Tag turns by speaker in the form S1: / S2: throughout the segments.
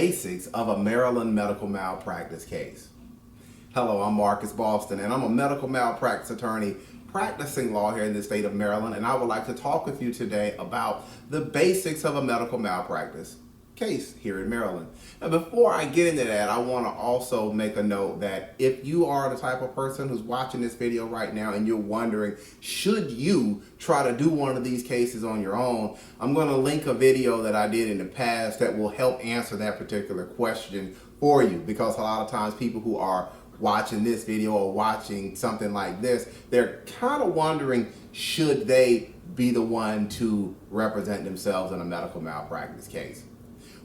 S1: basics of a Maryland medical malpractice case. Hello, I'm Marcus Boston, and I'm a medical malpractice attorney practicing law here in the state of Maryland, and I would like to talk with you today about the basics of a medical malpractice case here in Maryland. Now, before I get into that, I want to also make a note that if you are the type of person who's watching this video right now and you're wondering, should you try to do one of these cases on your own, I'm going to link a video that I did in the past that will help answer that particular question for you, because a lot of times people who are watching this video or watching something like this, they're kind of wondering, should they be the one to represent themselves in a medical malpractice case?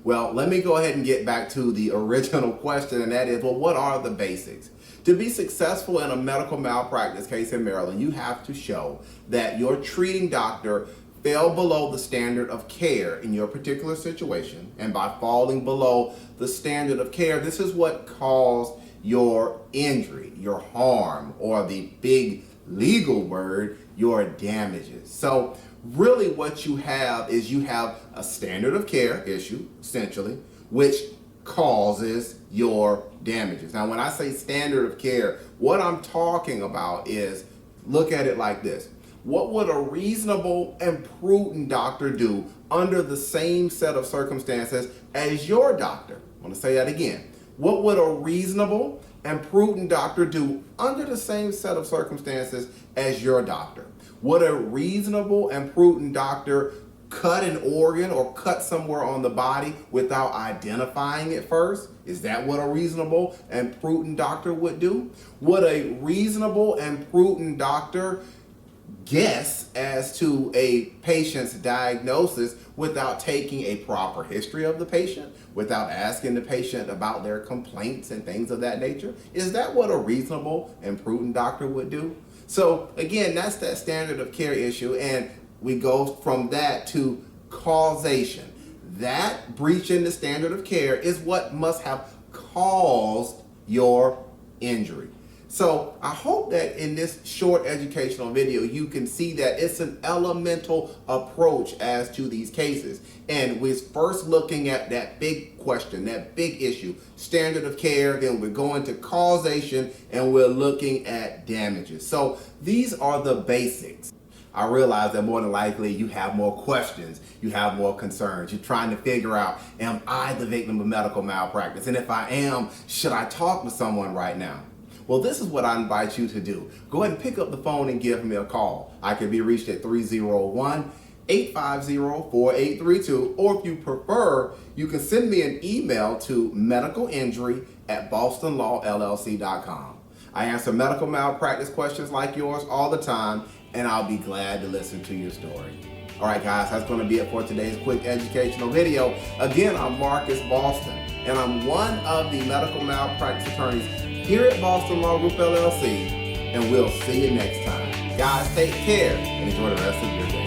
S1: Well, let me go ahead and get back to the original question, and that is, well, what are the basics? To be successful in a medical malpractice case in Maryland, you have to show that your treating doctor fell below the standard of care in your particular situation. And by falling below the standard of care, this is what caused your injury, your harm, or the big legal word, your damages. So really what you have is you have a standard of care issue, essentially, which causes your damages. Now, when I say standard of care, what I'm talking about is, look at it like this. What would a reasonable and prudent doctor do under the same set of circumstances as your doctor? I want to say that again. What would a reasonable and prudent doctor do under the same set of circumstances as your doctor? Would a reasonable and prudent doctor cut an organ or cut somewhere on the body without identifying it first? Is that what a reasonable and prudent doctor would do? Would a reasonable and prudent doctor guess as to a patient's diagnosis without taking a proper history of the patient, without asking the patient about their complaints and things of that nature? Is that what a reasonable and prudent doctor would do? So again, that's that standard of care issue, and we go from that to causation. That breach in the standard of care is what must have caused your injury. So I hope that in this short educational video, you can see that it's an elemental approach as to these cases. And we're first looking at that big question, that big issue, standard of care, then we're going to causation, and we're looking at damages. So these are the basics. I realize that more than likely you have more questions, you have more concerns. You're trying to figure out, am I the victim of medical malpractice? And if I am, should I talk to someone right now? Well, this is what I invite you to do. Go ahead and pick up the phone and give me a call. I can be reached at 301-850-4832, or if you prefer, you can send me an email to medicalinjury@bostonlawllc.com. I answer medical malpractice questions like yours all the time, and I'll be glad to listen to your story. All right, guys, that's going to be it for today's quick educational video. Again, I'm Marcus Boston, and I'm one of the medical malpractice attorneys here at Boston Law Group LLC, and we'll see you next time. Guys, take care and enjoy the rest of your day.